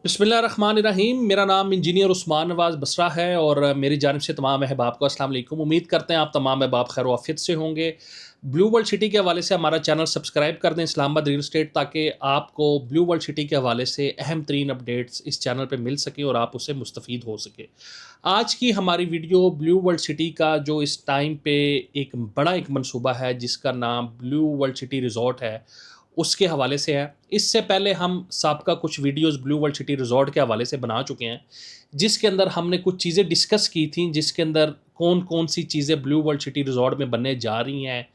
बिस्मिल्लाहिर्रहमानिर्रहीम। मेरा नाम इंजीनियर उस्मान नवाज़ बसरा है और मेरी जानिब से तमाम अहबाब को अस्सलाम वालेकुम। उम्मीद करते हैं आप तमाम अहबाब खैर आफियत से होंगे। ब्लू वर्ल्ड सिटी के हवाले से हमारा चैनल सब्सक्राइब कर दें, इस्लामाबाद रियल एस्टेट, ताकि आपको ब्लू वर्ल्ड सिटी के हवाले से अहम तरीन अपडेट्स इस चैनल पर मिल सकें और आप उससे मुस्तफ़ीद हो सके। आज की हमारी वीडियो ब्लू वर्ल्ड सिटी का जो इस टाइम पे एक बड़ा एक मनसूबा है जिसका नाम ब्लू वर्ल्ड सिटी रिज़ॉर्ट है, उसके हवाले से है। इससे पहले हम साबका कुछ videos blue world city resort के हवाले से बना चुके हैं, जिसके अंदर हमने कुछ चीज़ें डिस्कस की थी, जिसके अंदर कौन-कौन सी चीज़ें ब्लू वर्ल्ड सिटी रिज़ॉर्ट में बनने जा रही हैं,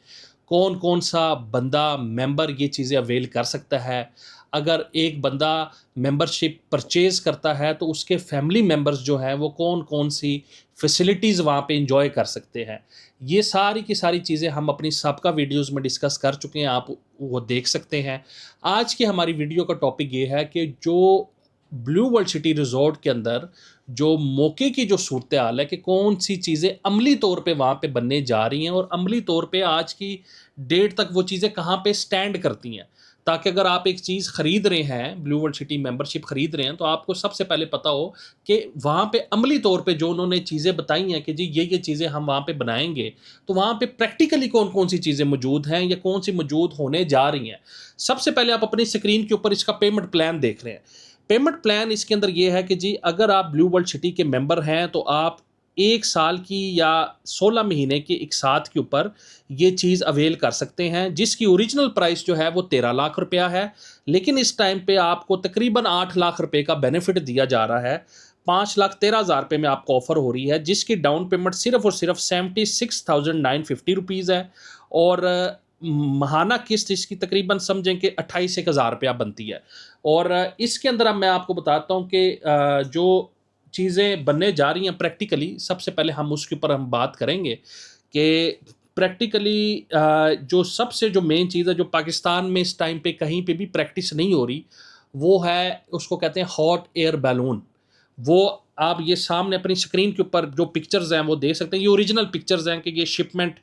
कौन-कौन सा बंदा मेंबर ये चीज़ें अवेल कर सकता है। अगर एक बंदा मेंबरशिप परचेज़ करता है तो उसके फैमिली मेंबर्स जो हैं वो कौन-कौन सी फैसिलिटीज़ वहाँ पे एन्जॉय कर सकते हैं। ये सारी की सारी चीज़ें हम अपनी साबका वीडियोज़ में डिस्कस कर चुके हैं, आप वो देख सकते हैं। आज की हमारी वीडियो का टॉपिक ये है कि जो ब्लू वर्ल्ड सिटी रिज़ॉर्ट के अंदर जो मौके की जो सूरत-ए-हाल है कि कौन-सी चीज़ें अमली तौर पे वहाँ पे बनने जा रही हैं और अमली तौर पे आज की डेट तक वो चीज़ें कहाँ पे स्टैंड करती हैं। ताकि अगर आप एक चीज़ खरीद रहे हैं, ब्लू वर्ल्ड सिटी मेंबरशिप खरीद रहे हैं, तो आपको सबसे पहले पता हो कि वहाँ पे अमली तौर पे जो उन्होंने चीज़ें बताई हैं कि जी ये चीज़ें हम वहाँ पे बनाएँगे, तो वहाँ पे प्रैक्टिकली कौन-कौन सी चीज़ें मौजूद हैं या कौन-सी मौजूद होने जा रही हैं। सबसे पहले आप अपनी स्क्रीन के ऊपर इसका पेमेंट प्लान देख रहे हैं। पेमेंट प्लान इसके अंदर ये है कि जी अगर आप ब्लू वर्ल्ड सिटी के मेंबर हैं, तो आप 1 साल की या 16 महीने के एक साथ के ऊपर ये चीज़ अवेल कर सकते हैं, जिसकी ओरिजिनल प्राइस जो है वो 13 लाख रुपया है। लेकिन इस टाइम पे आपको तकरीबन 8 लाख रुपए का बेनिफिट दिया जा रहा है। 5,13,000 रुपए में आपको ऑफ़र हो रही है, जिसकी डाउन पेमेंट सिर्फ़ और सिर्फ़ 76,950 रुपीज़ है और माहाना किस्त इसकी तकरीबन समझें कि 28 एक हज़ार रुपया बनती है। और इसके अंदर अब मैं आपको बताता हूँ कि जो चीज़ें बनने जा रही हैं प्रैक्टिकली, सबसे पहले हम उसके ऊपर हम बात करेंगे कि प्रैक्टिकली जो सबसे जो मेन चीज़ है जो पाकिस्तान में इस टाइम पे कहीं पे भी प्रैक्टिस नहीं हो रही, वो है उसको कहते हैं हॉट एयर बैलून। वो आप ये सामने अपनी स्क्रीन के ऊपर जो पिक्चर्स हैं वो देख सकते हैं, ये ओरिजिनल पिक्चर्स हैं कि ये शिपमेंट,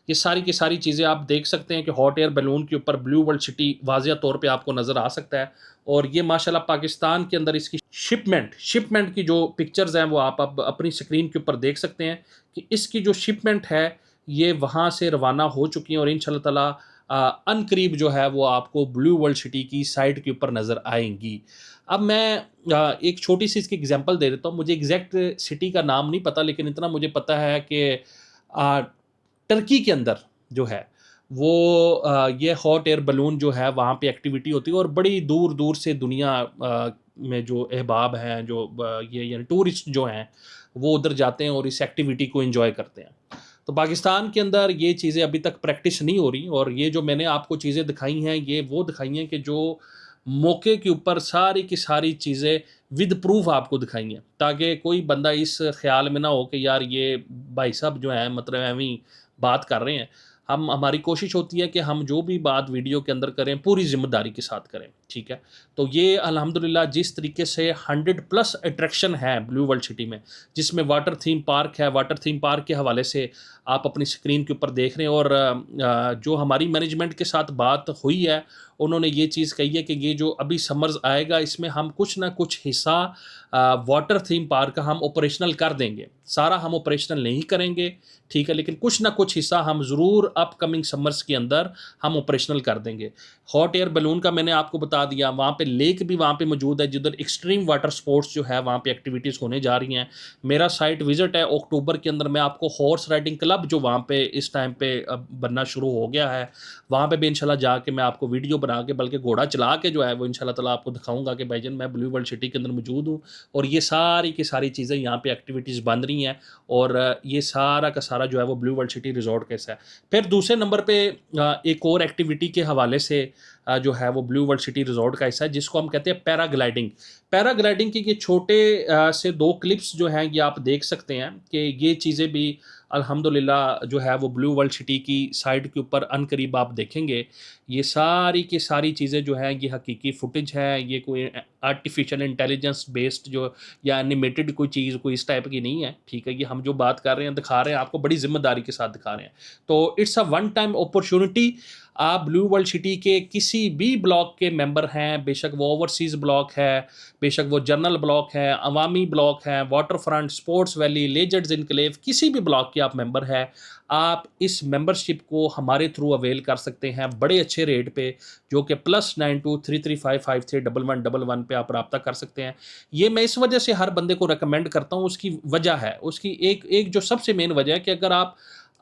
ये सारी की सारी चीज़ें आप देख सकते हैं कि हॉट एयर बैलून के ऊपर ब्लू वर्ल्ड सिटी वाज़िया तौर पे आपको नज़र आ सकता है। और ये माशाल्लाह पाकिस्तान के अंदर इसकी शिपमेंट की जो पिक्चर्स हैं वो आप अब अपनी स्क्रीन के ऊपर देख सकते हैं कि इसकी जो शिपमेंट है ये वहाँ से रवाना हो चुकी हैं और इंशाल्लाह ताला अनकरीब जो है वो आपको ब्लू वर्ल्ड सिटी की साइट के ऊपर नज़र आएँगी। अब मैं एक छोटी-सी इसकी एग्ज़ाम्पल दे देता हूँ। मुझे एग्ज़ैक्ट सिटी का नाम नहीं पता, लेकिन इतना मुझे पता है कि टर्की के अंदर जो है वो ये हॉट एयर बलून जो है वहाँ पे एक्टिविटी होती है और बड़ी दूर-दूर से दुनिया में जो अहबाब हैं, जो ये यानी टूरिस्ट जो हैं, वो उधर जाते हैं और इस एक्टिविटी को एन्जॉय करते हैं। तो पाकिस्तान के अंदर ये चीज़ें अभी तक प्रैक्टिस नहीं हो रही और ये जो मैंने आपको चीज़ें दिखाई हैं, ये वो दिखाई हैं कि जो मौके के ऊपर सारी की सारी चीज़ें विद प्रूफ आपको दिखाई हैं, ताकि कोई बंदा इस ख़्याल में ना हो कि यार ये भाई साहब जो हैं मतलब ऐवें ही बात कर रहे हैं। हमारी कोशिश होती है कि हम जो भी बात वीडियो के अंदर करें पूरी ज़िम्मेदारी के साथ करें, ठीक है? तो ये अल्हम्दुलिल्लाह जिस तरीके से 100 प्लस अट्रैक्शन है ब्लू वर्ल्ड सिटी में, जिसमें वाटर थीम पार्क है, वाटर थीम पार्क के हवाले से आप अपनी स्क्रीन के ऊपर देख रहे हैं और जो हमारी मैनेजमेंट के साथ बात हुई है, उन्होंने ये चीज़ कही है कि ये जो अभी समर्स आएगा इसमें हम कुछ ना कुछ हिस्सा वाटर थीम पार्क का हम ऑपरेशनल कर देंगे। सारा हम ऑपरेशनल नहीं करेंगे, ठीक है? लेकिन कुछ ना कुछ हिस्सा हम ज़रूर अपकमिंग समर्स के अंदर हम ऑपरेशनल कर देंगे। हॉट एयर बैलून का मैंने आपको बता दिया, वहाँ पे लेक भी वहाँ पे मौजूद है, जिधर एक्सट्रीम वाटर स्पोर्ट्स जो है वहाँ पे एक्टिविटीज़ होने जा रही हैं। मेरा साइट विज़िट है अक्टूबर के अंदर, मैं आपको हॉर्स राइडिंग क्लब जो वहाँ पे इस टाइम पे बनना शुरू हो गया है, वहाँ पे भी इंशाल्लाह जाके मैं आपको वीडियो बना के बल्कि घोड़ा चला के जो है वो इंशाल्लाह ताला आपको दिखाऊँगा कि भाईजान मैं ब्लू वर्ल्ड सिटी के अंदर मौजूद हूँ और ये सारी की सारी चीज़ें यहाँ पे एक्टिविटीज़ बन रही हैं और ये सारा का सारा जो है वो ब्लू वर्ल्ड सिटी रिज़ॉर्ट का हिस्सा है। फिर दूसरे नंबर पे एक और एक्टिविटी के हवाले से जो है वो ब्लू वर्ल्ड सिटी रिज़ॉर्ट का हिस्सा है, जिसको हम कहते हैं पैराग्लाइडिंग। पैराग्लाइडिंग की ये छोटे से 2 क्लिप्स जो हैं ये आप देख सकते हैं कि ये चीज़ें भी अल्हम्दुलिल्लाह जो है वो ब्लू वर्ल्ड सिटी की साइट के ऊपर अनकरीब आप देखेंगे, ये सारी की सारी चीज़ें जो हैं ये हकीकी फुटेज है, ये कोई आर्टिफिशियल इंटेलिजेंस बेस्ड जो या एनिमेटेड कोई चीज़ कोई इस टाइप की नहीं है, ठीक है? ये हम जो बात कर रहे हैं, दिखा रहे हैं आपको बड़ी ज़िम्मेदारी के साथ दिखा रहे हैं। तो it's a one time opportunity. आप ब्लू वर्ल्ड सिटी के किसी भी ब्लॉक के मेंबर हैं, बेशक वो ओवरसीज़ ब्लॉक है, बेशक वो जनरल ब्लॉक है, अवामी ब्लॉक है, water front, sports valley, legends enclave, किसी भी ब्लॉक के आप मेंबर हैं, आप इस मेंबरशिप को हमारे थ्रू अवेल कर सकते हैं बड़े अच्छे रेट पे, जो कि +9233553111 पे आप रब्ता कर सकते हैं। ये मैं इस वजह से हर बंदे को रिकमेंड करता हूँ, उसकी वजह है, उसकी एक एक जो सबसे मेन वजह है कि अगर आप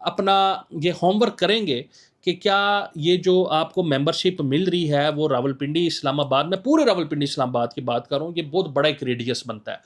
अपना ये होमवर्क करेंगे कि क्या ये जो आपको मेंबरशिप मिल रही है वो रावलपिंडी इस्लामाबाद में, पूरे रावलपिंडी इस्लामाबाद की बात कर रहा हूँ, ये बहुत बड़ा एक रेडियस बनता है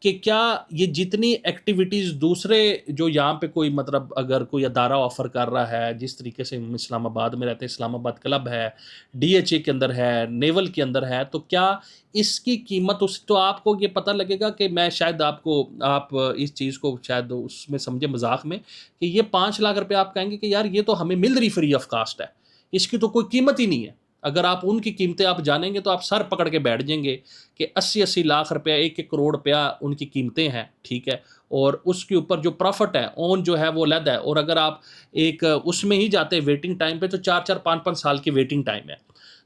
कि क्या ये जितनी एक्टिविटीज़ दूसरे जो यहाँ पे कोई मतलब अगर कोई अदारा ऑफ़र कर रहा है, जिस तरीके से हम इस्लामाबाद में रहते हैं, इस्लामाबाद क्लब है, डीएचए के अंदर है, नेवल के अंदर है, तो क्या इसकी कीमत उस तो आपको ये पता लगेगा कि मैं शायद आपको आप इस चीज़ को शायद उसमें समझे मज़ाक में कि ये 5 लाख रुपए आप कहेंगे कि यार ये तो हमें मिल रही फ्री ऑफ कॉस्ट है, इसकी तो कोई कीमत ही नहीं है। अगर आप उनकी कीमतें आप जानेंगे तो आप सर पकड़ के बैठ जाएंगे कि 80-80 लाख रुपया, 1-1 करोड़ रुपया उनकी कीमतें हैं, ठीक है? और उसके ऊपर जो प्रॉफ़िट है, ओन जो है वो अलग है, और अगर आप एक उसमें ही जाते हैं वेटिंग टाइम पे तो 4-4 5-5 साल की वेटिंग टाइम है।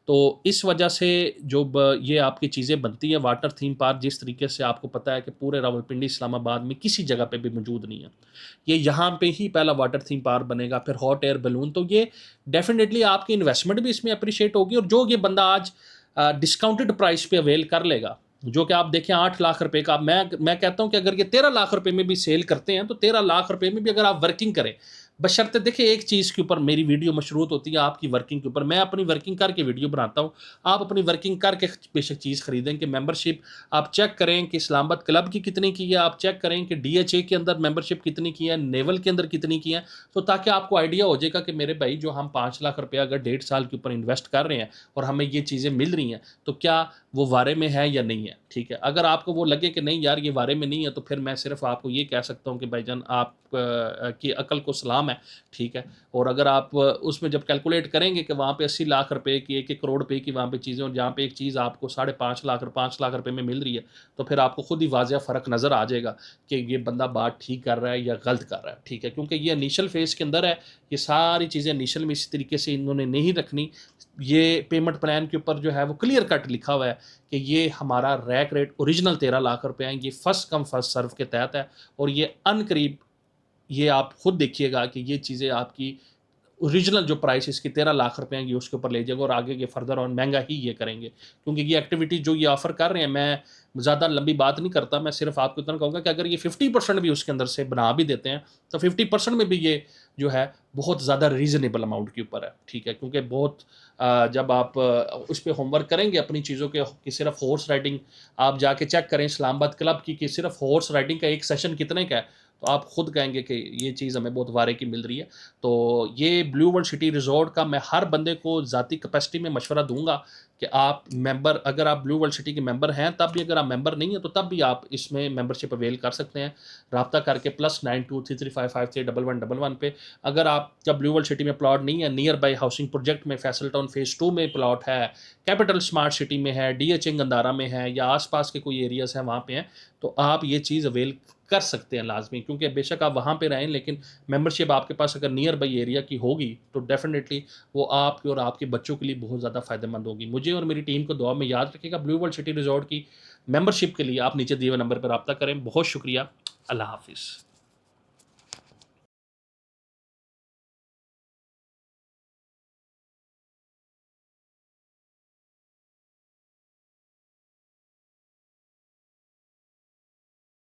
तो इस वजह से जो ये आपकी चीज़ें बनती हैं, वाटर थीम पार्क जिस तरीके से आपको पता है कि पूरे रावलपिंडी इस्लामाबाद में किसी जगह पे भी मौजूद नहीं है। ये यहाँ पे ही पहला वाटर थीम पार्क बनेगा, फिर हॉट एयर बैलून, तो ये डेफ़िनेटली आपकी इन्वेस्टमेंट भी इसमें एप्रिशिएट होगी, और जो ये बंदा आज डिस्काउंटेड प्राइस पे अवेल कर लेगा, जो कि आप देखें 8 लाख रुपए का, मैं कहता हूँ कि अगर ये 13 लाख रुपए में भी सेल करते हैं, तो 13 लाख रुपए में भी अगर आप वर्किंग करें, बशर्ते देखिए एक चीज़ के ऊपर मेरी वीडियो मशरूत होती है आपकी वर्किंग के ऊपर, मैं अपनी वर्किंग करके वीडियो बनाता हूँ, आप अपनी वर्किंग करके बेशक चीज़ खरीदें कि मेंबरशिप आप चेक करें कि इस्लामाबाद क्लब की कितनी की है, आप चेक करें कि डीएचए के अंदर मेंबरशिप कितनी की है, नेवल के अंदर कितनी की है, तो ताकि आपको आइडिया हो जाएगा कि मेरे भाई जो हम 5 लाख रुपया अगर 1.5 साल के ऊपर इन्वेस्ट कर रहे हैं और हमें ये चीज़ें मिल रही हैं, तो क्या वो वारे में है या नहीं है, ठीक है? अगर आपको वो लगे कि नहीं यार ये वारे में नहीं है, तो फिर मैं सिर्फ आपको ये कह सकता हूँ कि भाईजान आप की अकल को सलाम है, ठीक है? और अगर आप उसमें जब कैलकुलेट करेंगे कि वहाँ पे 80 लाख रुपए की, 1-1 करोड़ रुपए की वहाँ पे चीज़ें, और जहाँ पे एक चीज़ आपको 5.5 लाख रुपए में मिल रही है, तो फिर आपको खुद ही वाज़िया फ़र्क नज़र आ जाएगा कि ये बंदा बात ठीक कर रहा है या गलत कर रहा है, ठीक है? क्योंकि ये इनिशियल फ़ेज़ के अंदर है, ये सारी चीज़ें इनिशियल में इसी तरीके से इन्होंने नहीं रखनी। ये पेमेंट प्लान के ऊपर जो है वो क्लियर कट लिखा हुआ है कि ये हमारा रैक रेट ओरिजिनल 13 लाख रुपए है, ये फर्स्ट कम फर्स्ट सर्व के तहत है, और ये अनकरीब ये आप खुद देखिएगा कि ये चीज़ें आपकी ओरिजिनल जो प्राइस इसकी 13 लाख रुपए हैं, ये उसके ऊपर ले जाएगा, और आगे ये फर्दर ऑन महंगा ही ये करेंगे, क्योंकि ये एक्टिविटी जो ये ऑफ़र कर रहे हैं, मैं ज़्यादा लंबी बात नहीं करता, मैं सिर्फ आपको इतना कहूँगा कि अगर ये 50% भी उसके अंदर से बना भी देते हैं, तो 50% में भी ये जो है बहुत ज़्यादा रीज़नेबल अमाउंट के ऊपर है, ठीक है? क्योंकि बहुत जब आप उस पे होमवर्क करेंगे अपनी चीज़ों के कि सिर्फ हॉर्स राइडिंग आप जाके चेक करें इस्लामाबाद क्लब की कि सिर्फ हॉर्स राइडिंग का एक सेशन कितने का है, तो आप खुद कहेंगे कि ये चीज़ हमें बहुत वारे की मिल रही है। तो ये ब्लू वर्ल्ड सिटी रिज़ॉर्ट का मैं हर बंदे को ज़ाती कैपेसिटी में मशवरा दूँगा कि आप मेंबर, अगर आप ब्लू वर्ल्ड सिटी के मेंबर हैं, तब भी, अगर आप मेंबर नहीं हैं, तो तब भी आप इसमें मेंबरशिप अवेल कर सकते हैं। राब्ता करके +9233553111 पे। अगर आप जब ब्लू वर्ल्ड सिटी में प्लॉट नहीं है, नियर बाय हाउसिंग प्रोजेक्ट में फैसल टाउन फ़ेज़ 2 में प्लॉट है, कैपिटल स्मार्ट सिटी में है, डीएचए गंदारा में है, या आस-पास के कोई एरियाज़ हैं वहाँ पे हैं, तो आप ये चीज़ अवेल कर सकते हैं लाज़मी, क्योंकि बेशक आप वहाँ पे रहें, लेकिन मेंबरशिप आपके पास अगर नियर बाई एरिया की होगी, तो डेफ़िनेटली वो आपके और आपके बच्चों के लिए बहुत ज़्यादा फ़ायदेमंद होगी। मुझे और मेरी टीम को दुआ में याद रखिएगा। ब्लू वर्ल्ड सिटी रिज़ॉर्ट की मेंबरशिप के लिए आप नीचे दिए हुए नंबर पर राब्ता करें। बहुत शुक्रिया। अल्लाह हाफ़िज़।